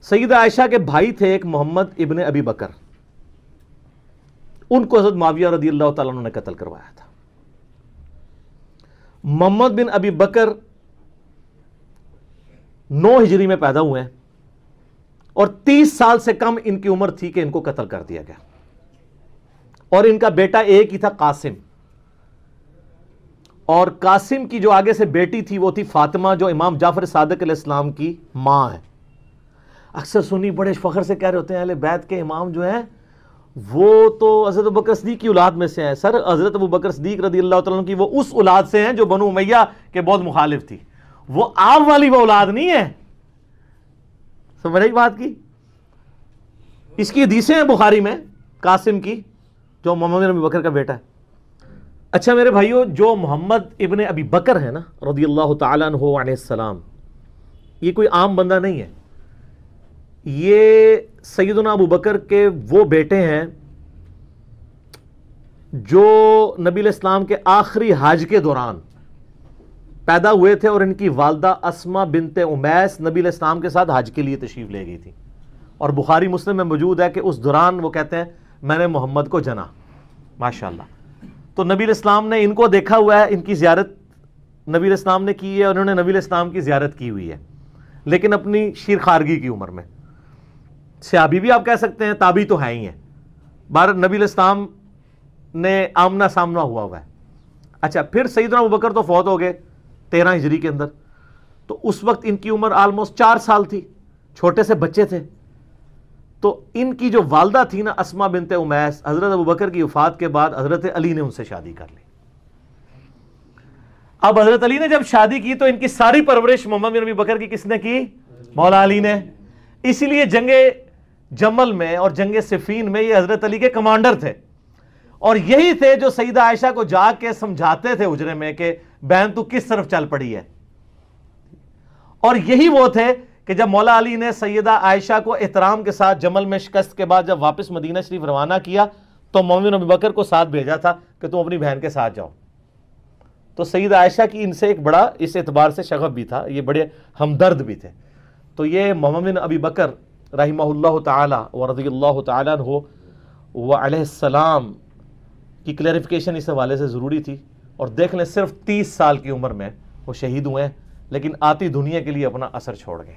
سیدہ عائشہ کے بھائی تھے ایک محمد ابن ابی بکر، ان کو حضرت معاویہ رضی اللہ تعالیٰ عنہ نے قتل کروایا تھا۔ محمد بن ابی بکر 9 ہجری میں پیدا ہوئے ہیں اور 30 سال سے کم ان کی عمر تھی کہ ان کو قتل کر دیا گیا، اور ان کا بیٹا ایک ہی تھا قاسم، اور قاسم کی جو آگے سے بیٹی تھی وہ تھی فاطمہ، جو امام جعفر صادق علیہ السلام کی ماں ہے۔ اکثر سنی بڑے فخر سے کہہ رہے ہوتے ہیں اہل بیت کے امام جو ہیں وہ تو حضرت ابوبکر صدیق کی اولاد میں سے ہیں۔ سر، حضرت ابوبکر صدیق رضی اللہ تعالیٰ عنہ کی وہ اس اولاد سے ہیں جو بنو امیہ کے بہت مخالف تھی، وہ آپ والی وہ اولاد نہیں ہے۔ سمجھ رہی بات کی؟ اس کی حدیثیں ہیں بخاری میں قاسم کی، جو محمد بن ابی بکر کا بیٹا ہے۔ اچھا میرے بھائیو، جو محمد ابن ابی بکر ہے نا رضی اللہ تعالیٰ عنہ علیہ السلام، یہ کوئی عام بندہ نہیں ہے، یہ سیدنا ابو بکر کے وہ بیٹے ہیں جو نبی علیہ السلام کے آخری حج کے دوران پیدا ہوئے تھے، اور ان کی والدہ اسما بنت امیس نبی علیہ السلام کے ساتھ حج کے لیے تشریف لے گئی تھی، اور بخاری مسلم میں موجود ہے کہ اس دوران وہ کہتے ہیں میں نے محمد کو جنا۔ ماشاءاللہ، تو نبی علیہ السلام نے ان کو دیکھا ہوا ہے، ان کی زیارت نبی علیہ السلام نے کی ہے، اور انہوں نے نبی علیہ السلام کی زیارت کی ہوئی ہے، لیکن اپنی شیر خارگی کی عمر میں۔ صحابی بھی آپ کہہ سکتے ہیں، تابعی تو ہیں ہی ہیں، بہر نبی علیہ السلام نے آمنا سامنا ہوا ہے۔ اچھا، پھر سیدنا ابوبکر تو فوت ہو گئے 13 ہجری کے اندر، تو اس وقت ان کی عمر آلموسٹ 4 سال تھی، چھوٹے سے بچے تھے۔ تو ان کی جو والدہ تھی نا اسما بنت امیس، حضرت ابوبکر کی وفات کے بعد حضرت علی نے ان سے شادی کر لی۔ اب حضرت علی نے جب شادی کی تو ان کی ساری پرورش محمد بن ابی بکر کی کس نے کی؟ مولا علی نے۔ اسی لیے جنگ جمل میں اور جنگ صفین میں یہ حضرت علی کے کمانڈر تھے، اور یہی تھے جو سیدہ عائشہ کو جا کے سمجھاتے تھے حجرے میں کہ بہن تو کس طرف چل پڑی ہے، اور یہی وہ تھے کہ جب مولا علی نے سیدہ عائشہ کو احترام کے ساتھ جمل میں شکست کے بعد جب واپس مدینہ شریف روانہ کیا تو محمد بن ابی بکر کو ساتھ بھیجا تھا کہ تم اپنی بہن کے ساتھ جاؤ۔ تو سیدہ عائشہ کی ان سے ایک بڑا اس اعتبار سے شغف بھی تھا، یہ بڑے ہمدرد بھی تھے۔ تو یہ محمد بن ابی بکر رحمہ اللہ تعالی ورضی اللہ تعالیٰ عنہ وعلیہ السلام کی کلیریفیکیشن اس حوالے سے ضروری تھی۔ اور دیکھ لیں صرف 30 سال کی عمر میں وہ شہید ہوئے ہیں، لیکن آتی دنیا کے لیے اپنا اثر چھوڑ گئے۔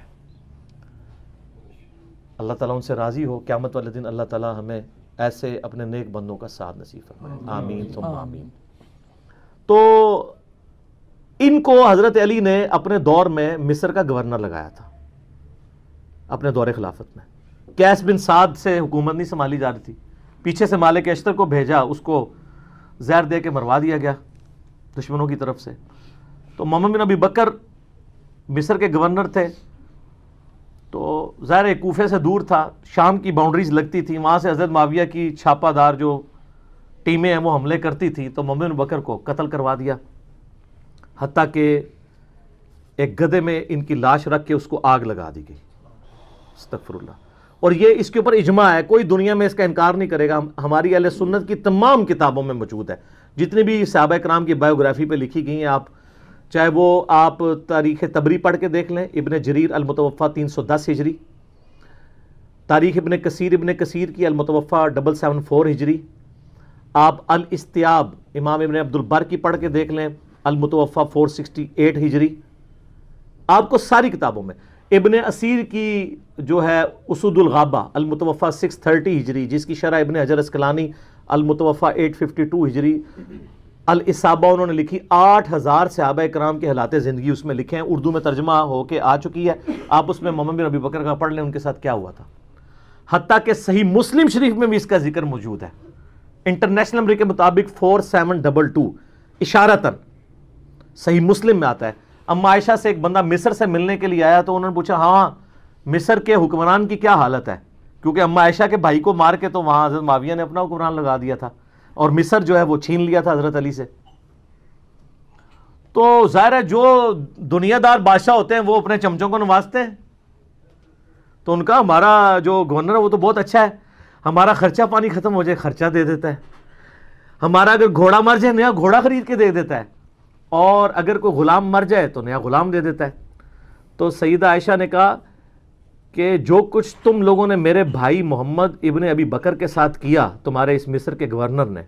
اللہ تعالیٰ ان سے راضی ہو، قیامت والے دن اللہ تعالیٰ ہمیں ایسے اپنے نیک بندوں کا ساتھ نصیب فرمائے، آمین ثم آمین۔ تو ان کو حضرت علی نے اپنے دور میں مصر کا گورنر لگایا تھا، اپنے دور خلافت میں۔ قیس بن سعد سے حکومت نہیں سنبھالی جا رہی تھی، پیچھے سے مالک اشتر کو بھیجا، اس کو زہر دے کے مروا دیا گیا دشمنوں کی طرف سے۔ تو محمد بن ابی بکر مصر کے گورنر تھے، تو ظاہر کوفے سے دور تھا، شام کی باؤنڈریز لگتی تھی، وہاں سے حضرت معاویہ کی چھاپہ دار جو ٹیمیں ہیں وہ حملے کرتی تھی، تو محمد بن ابی بکر کو قتل کروا دیا، حتیٰ کہ ایک گدھے میں ان کی لاش رکھ کے اس کو آگ لگا دی گئی۔ استغفر اللہ۔ اور یہ اس کے اوپر اجماع ہے، کوئی دنیا میں اس کا انکار نہیں کرے گا، ہماری اہل سنت کی تمام کتابوں میں موجود ہے، جتنی بھی صحابہ کرام کی بایوگرافی پہ لکھی گئی ہیں، آپ چاہے وہ آپ تاریخ طبری پڑھ کے دیکھ لیں، ابن جریر المتوفا 310 ہجری، تاریخ ابن کثیر کی المتوفا 774 ہجری، آپ الاستیاب امام ابن عبد البر کی پڑھ کے دیکھ لیں، المتوفا 468 ہجری، آپ کو ساری کتابوں میں ابن اسیر کی جو ہے اسود الغابہ المتوفا 630 ہجری، جس کی شرح ابن حجر اسقلانی المتوفا 852 ہجری، الاصابہ انہوں نے لکھی، 8000 صحابہ کرام کے حالات زندگی اس میں لکھے ہیں، اردو میں ترجمہ ہو کے آ چکی ہے، آپ اس میں محمد بن ابی بکر کا پڑھ لیں ان کے ساتھ کیا ہوا تھا۔ حتیٰ کہ صحیح مسلم شریف میں بھی اس کا ذکر موجود ہے، انٹرنیشنل نمبر کے مطابق 4722 اشارتاً صحیح مسلم میں آتا ہے۔ اما عائشہ سے ایک بندہ مصر سے ملنے کے لیے آیا تو انہوں نے پوچھا ہاں مصر کے حکمران کی کیا حالت ہے، کیونکہ اما عائشہ کے بھائی کو مار کے تو وہاں حضرت معاویہ نے اپنا حکمران لگا دیا تھا، اور مصر جو ہے وہ چھین لیا تھا حضرت علی سے۔ تو ظاہر ہے جو دنیا دار بادشاہ ہوتے ہیں وہ اپنے چمچوں کو نوازتے ہیں، تو ان کا ہمارا جو گورنر ہے وہ تو بہت اچھا ہے، ہمارا خرچہ پانی ختم ہو جائے خرچہ دے دیتا ہے، ہمارا اگر گھوڑا مر جائے نیا گھوڑا خرید کے دے دیتا ہے، اور اگر کوئی غلام مر جائے تو نیا غلام دے دیتا ہے۔ تو سیدہ عائشہ نے کہا کہ جو کچھ تم لوگوں نے میرے بھائی محمد ابن ابی بکر کے ساتھ کیا، تمہارے اس مصر کے گورنر نے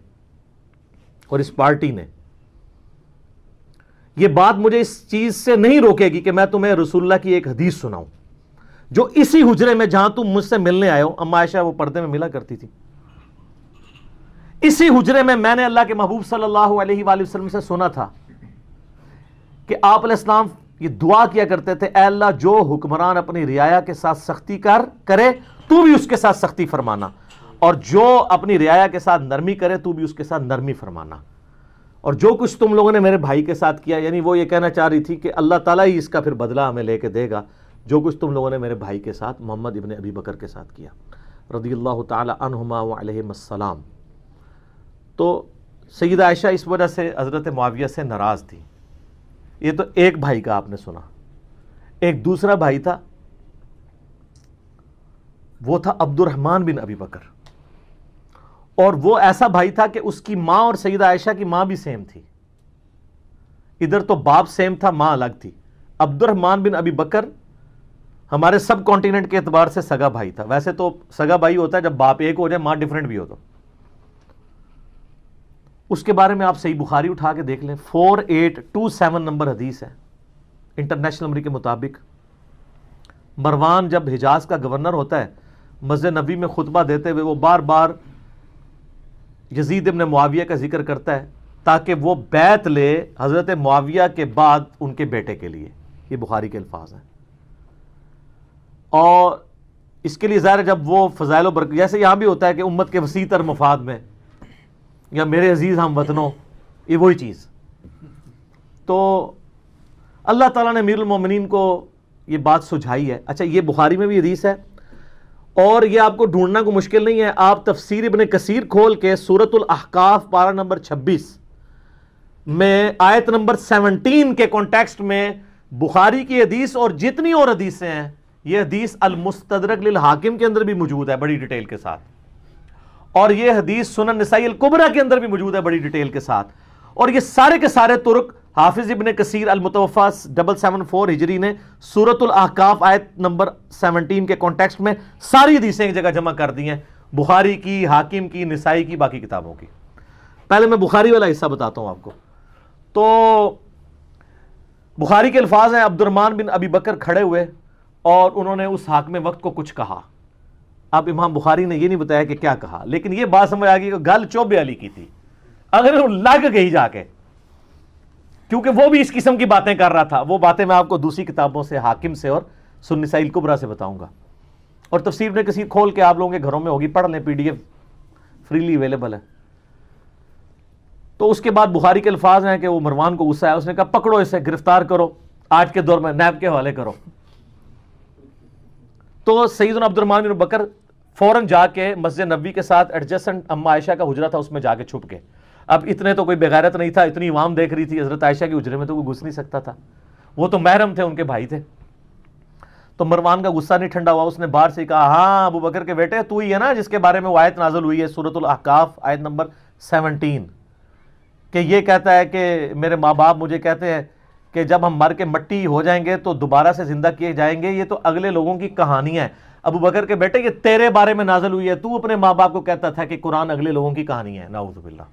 اور اس پارٹی نے، یہ بات مجھے اس چیز سے نہیں روکے گی کہ میں تمہیں رسول اللہ کی ایک حدیث سناؤں جو اسی حجرے میں جہاں تم مجھ سے ملنے آئے ہو، اما عائشہ وہ پردے میں ملا کرتی تھی، اسی حجرے میں نے اللہ کے محبوب صلی اللہ علیہ وآلہ وسلم سے سنا تھا کہ آپ علیہ السلام یہ دعا کیا کرتے تھے، اے اللہ جو حکمران اپنی رعایا کے ساتھ سختی کرے تو بھی اس کے ساتھ سختی فرمانا، اور جو اپنی رعایا کے ساتھ نرمی کرے تو بھی اس کے ساتھ نرمی فرمانا، اور جو کچھ تم لوگوں نے میرے بھائی کے ساتھ کیا، یعنی وہ یہ کہنا چاہ رہی تھی کہ اللہ تعالیٰ ہی اس کا پھر بدلہ ہمیں لے کے دے گا، جو کچھ تم لوگوں نے میرے بھائی کے ساتھ محمد ابن ابی بکر کے ساتھ کیا رضی اللہ تعالی عنہما وعلیہم السلام۔ تو سیدہ عائشہ اس وجہ سے حضرت معاویہ سے ناراض تھی۔ یہ تو ایک بھائی کا آپ نے سنا، ایک دوسرا بھائی تھا، وہ تھا عبد الرحمن بن ابی بکر، اور وہ ایسا بھائی تھا کہ اس کی ماں اور سیدہ عائشہ کی ماں بھی سیم تھی، ادھر تو باپ سیم تھا، ماں الگ تھی۔ عبد الرحمن بن ابی بکر ہمارے سب کانٹیننٹ کے اعتبار سے سگا بھائی تھا، ویسے تو سگا بھائی ہوتا ہے جب باپ ایک ہو جائے ماں ڈیفرنٹ بھی ہو تو۔ اس کے بارے میں آپ صحیح بخاری اٹھا کے دیکھ لیں، 4827 نمبر حدیث ہے انٹرنیشنل نمبر کے مطابق۔ مروان جب حجاز کا گورنر ہوتا ہے، مسجد نبوی میں خطبہ دیتے ہوئے وہ بار بار یزید ابن معاویہ کا ذکر کرتا ہے تاکہ وہ بیعت لے حضرت معاویہ کے بعد ان کے بیٹے کے لیے، یہ بخاری کے الفاظ ہیں۔ اور اس کے لیے ظاہر ہے جب وہ فضائل و برکت، جیسے یہاں بھی ہوتا ہے کہ امت کے وسیع تر مفاد میں، یا میرے عزیز ہم وطنوں، یہ وہی چیز۔ تو اللہ تعالیٰ نے امیر المومنین کو یہ بات سجھائی ہے۔ اچھا، یہ بخاری میں بھی حدیث ہے، اور یہ آپ کو ڈھونڈنا کو مشکل نہیں ہے، آپ تفسیر ابن کثیر کھول کے سورۃ الاحقاف پارہ نمبر 26 میں آیت نمبر 17 کے کانٹیکسٹ میں بخاری کی حدیث اور جتنی اور حدیثیں ہیں، یہ حدیث المستدرک للحاکم کے اندر بھی موجود ہے بڑی ڈیٹیل کے ساتھ، اور یہ حدیث سنن نسائی الکبریٰ کے اندر بھی موجود ہے بڑی ڈیٹیل کے ساتھ، اور یہ سارے کے سارے طرق حافظ ابن کثیر المتوفیٰ 774 ہجری نے سورۃ الاحقاف آیت نمبر 17 کے کانٹیکسٹ میں ساری حدیثیں ایک جگہ جمع کر دی ہیں، بخاری کی، حاکم کی، نسائی کی، باقی کتابوں کی۔ پہلے میں بخاری والا حصہ بتاتا ہوں آپ کو۔ تو بخاری کے الفاظ ہیں، عبد الرحمن بن ابی بکر کھڑے ہوئے اور انہوں نے اس حاکم وقت کو کچھ کہا۔ اب امام بخاری نے یہ نہیں بتایا کہ کیا کہا، لیکن یہ بات سمجھ آ گئی کہ گل چوبے علی کی تھی، اگر وہ لگ گئی جا کے، کیونکہ وہ بھی اس قسم کی باتیں کر رہا تھا۔ وہ باتیں میں آپ کو دوسری کتابوں سے، حاکم سے اور سنن نسائی الکبریٰ سے بتاؤں گا، اور تفسیر ابن کثیر کھول کے آپ لوگوں کے گھروں میں ہوگی، پڑھ لیں، PDF فریلی اویلیبل ہے۔ تو اس کے بعد بخاری کے الفاظ ہیں کہ وہ مروان کو غصہ ہے، اس نے کہا پکڑو اسے، گرفتار کرو، آج کے دور میں نیب کے حوالے کرو۔ تو سیدنا عبد الرحمن بن بکر فوراً جا کے مسجد نبوی کے ساتھ ایڈجسٹنٹ اما عائشہ کا حجرہ تھا، اس میں جا کے چھپ گئے۔ اب اتنے تو کوئی بغیرت نہیں تھا، اتنی عوام دیکھ رہی تھی، حضرت عائشہ کے حجرے میں تو کوئی گھس نہیں سکتا تھا، وہ تو محرم تھے، ان کے بھائی تھے۔ تو مروان کا غصہ نہیں ٹھنڈا ہوا، اس نے باہر سے کہا، ہاں ابو بکر کے بیٹے، تو ہی ہے نا جس کے بارے میں وہ آیت نازل ہوئی ہے سورۃ الاحقاف آیت نمبر 17، کہ یہ کہتا ہے کہ میرے ماں باپ مجھے کہتے ہیں کہ جب ہم مر کے مٹی ہو جائیں گے تو دوبارہ سے زندہ کیے جائیں گے، یہ تو اگلے لوگوں کی کہانی ہے۔ ابو بکر کے بیٹے، یہ تیرے بارے میں نازل ہوئی ہے، تو اپنے ماں باپ کو کہتا تھا کہ قرآن اگلے لوگوں کی کہانی ہے۔ نعوذ باللہ،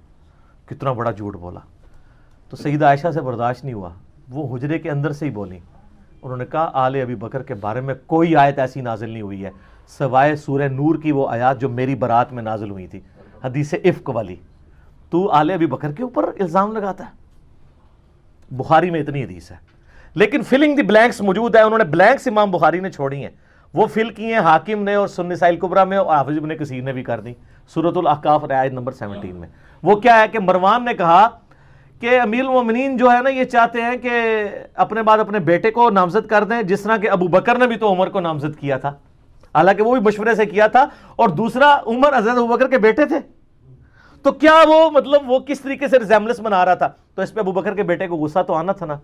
کتنا بڑا جھوٹ بولا۔ تو سیدہ عائشہ سے برداشت نہیں ہوا، وہ حجرے کے اندر سے ہی بولی، انہوں نے کہا آل ابی بکر کے بارے میں کوئی آیت ایسی نازل نہیں ہوئی ہے سوائے سورہ نور کی وہ آیات جو میری برات میں نازل ہوئی تھی، حدیث افک والی، تو آل ابی بکر کے اوپر الزام لگاتا ہے۔ بخاری میں اتنی حدیث ہے، لیکن فلنگ دی بلینکس موجود ہے، انہوں نے بلینکس امام بخاری نے چھوڑی ہیں، وہ فل کی ہیں حاکم نے اور سنن نسائی الکبریٰ میں، اور حافظ ابن کثیر نے بھی کر دی سورۃ الاحقاف آیت نمبر 17 میں۔ وہ کیا ہے کہ مروان نے کہا کہ امیر المومنین جو ہے نا یہ چاہتے ہیں کہ اپنے بعد اپنے بیٹے کو نامزد کر دیں، جس طرح کہ ابو بکر نے بھی تو عمر کو نامزد کیا تھا، حالانکہ وہ بھی مشورے سے کیا تھا، اور دوسرا عمر حضرت ابو بکر کے بیٹے تھے، تو کیا وہ مطلب وہ کس طریقے سے ریزیمبلنس بنا رہا تھا، تو اس پہ ابو بکر کے بیٹے کو غصہ تو آنا تھا نا۔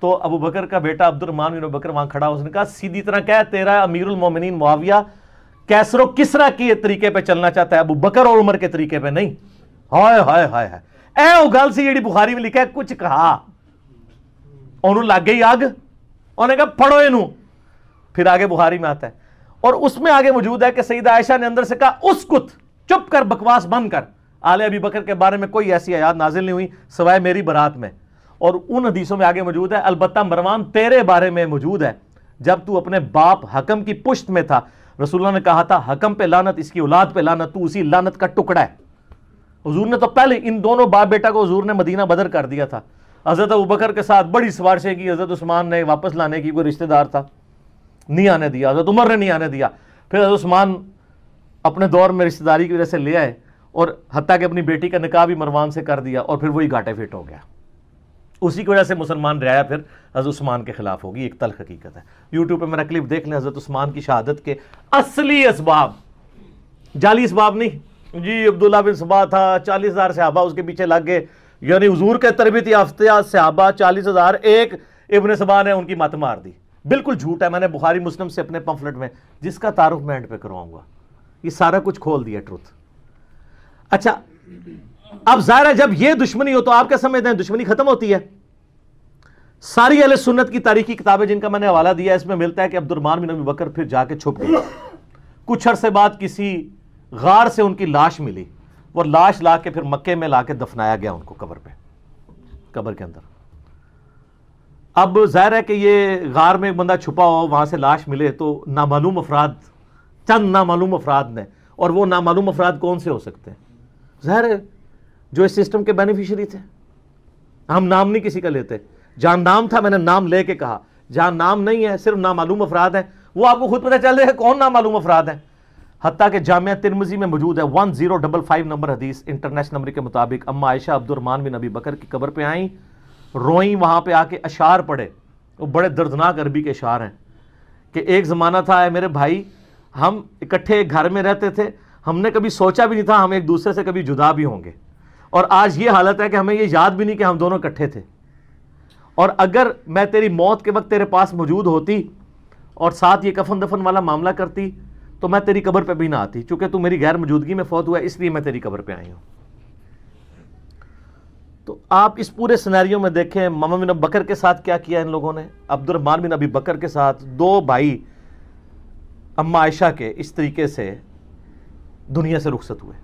تو ابو بکر کا بیٹا عبد الرحمن بن بکر وہاں کھڑا، اس نے کہا سیدھی طرح کہہ، تیرا امیر المومنین معاویہ کیسر و کسرا کے طریقے پہ چلنا چاہتا ہے، ابو بکر اور عمر کے طریقے پہ نہیں۔ ہائے ہائے ہائے ہائے، اے وہ گل سی جیڑی بخاری میں لکھا ہے، کچھ کہا، انہوں لگ گئی آگ، انہوں نے کہا پڑھو انہوں۔ پھر آگے بخاری میں آتا ہے اور اس میں آگے موجود ہے کہ سیدہ عائشہ نے اندر سے کہا اسکت، چپ کر، بکواس بند کر. آل ابی بکر کے بارے میں کوئی ایسی آیات نازل نہیں ہوئی سوائے میری برات میں. اور ان حدیثوں میں آگے موجود ہے البتہ مروان تیرے بارے میں موجود ہے، جب تو اپنے باپ حکم کی پشت میں تھا رسول اللہ نے کہا تھا حکم پہ لعنت، اس کی اولاد پہ لعنت، تو اسی لعنت کا ٹکڑا ہے. حضور نے تو پہلے ان دونوں باپ بیٹا کو حضور نے مدینہ بدر کر دیا تھا. حضرت ابوبکر کے ساتھ بڑی سفارشیں کی، حضرت عثمان نے واپس لانے کی، کوئی رشتہ دار تھا نہیں آنے دیا، حضرت عمر نے نہیں آنے دیا، پھر حضرت عثمان اپنے دور میں رشتہ داری کی وجہ سے لے آئے، اور حتیٰ کہ اپنی بیٹی کا نکاح بھی مروان سے کر دیا، اور پھر وہی گھاٹے فٹ ہو گیا. اسی کی وجہ سے مسلمان رعایا پھر حضرت عثمان کے خلاف ہوگی. ایک تلخ حقیقت ہے. یوٹیوب پہ میرا کلپ دیکھ لیں، حضرت عثمان کی شہادت کے اصلی اسباب، جعلی اسباب نہیں جی. عبداللہ بن سبا تھا، 40,000 صحابہ اس کے پیچھے لگ گئے، یعنی حضور کے تربیت یافتہ صحابہ 40,000، ایک ابن سبا نے ان کی مت مار دی. بالکل جھوٹ ہے. میں نے بخاری مسلم سے اپنے پمفلٹ میں، جس کا تعارف میں اینڈ پہ کرواؤں گا، یہ سارا کچھ کھول دیا ٹروتھ. اچھا اب ظاہر ہے جب یہ دشمنی ہو تو آپ کیا سمجھتے ہیں دشمنی ختم ہوتی ہے؟ ساری اہل سنت کی تاریخی کتابیں جن کا میں نے حوالہ دیا، اس میں ملتا ہے کہ عبد الرحمن بن ابی بکر پھر جا کے چھپ گئے. کچھ عرصے بعد کسی غار سے ان کی لاش ملی، وہ لاش لا کے پھر مکے میں لا کے دفنایا گیا ان کو قبر پہ، قبر کے اندر. اب ظاہر ہے کہ یہ غار میں ایک بندہ چھپا ہو، وہاں سے لاش ملے تو نامعلوم افراد، چند نامعلوم افراد نے، اور وہ نامعلوم افراد کون سے ہو سکتے ہیں؟ ظاہر ہے جو اس سسٹم کے بینیفیشری تھے. ہم نام نہیں کسی کا لیتے. جہاں نام تھا میں نے نام لے کے کہا، جہاں نام نہیں ہے صرف نامعلوم افراد ہیں، وہ آپ کو خود پتہ چل رہے ہیں کون نامعلوم افراد ہیں. حتیٰ کہ جامعہ ترمذی میں موجود ہے 1055 نمبر حدیث انٹرنیشنل نمبر کے مطابق، اما عائشہ عبد الرحمن بن ابی بکر کی قبر پہ آئیں، روئیں، وہاں پہ آ کے اشعار پڑھے. وہ بڑے دردناک عربی کے اشعار ہیں کہ ایک زمانہ تھا اے میرے بھائی، ہم اکٹھے ایک گھر میں رہتے تھے، ہم نے کبھی سوچا بھی نہیں تھا ہم ایک دوسرے سے کبھی جدا بھی ہوں گے، اور آج یہ حالت ہے کہ ہمیں یہ یاد بھی نہیں کہ ہم دونوں اکٹھے تھے. اور اگر میں تیری موت کے وقت تیرے پاس موجود ہوتی اور ساتھ یہ کفن دفن والا معاملہ کرتی تو میں تیری قبر پہ بھی نہ آتی. چونکہ تو میری غیر موجودگی میں فوت ہوا ہے، اس لیے میں تیری قبر پہ آئی ہوں. تو آپ اس پورے سینیریو میں دیکھیں محمد بن ابی بکر کے ساتھ کیا کیا ان لوگوں نے. عبد الرحمن بن ابی بکر کے ساتھ دو بھائی اما عائشہ کے اس طریقے سے دنیا سے رخصت ہوئے.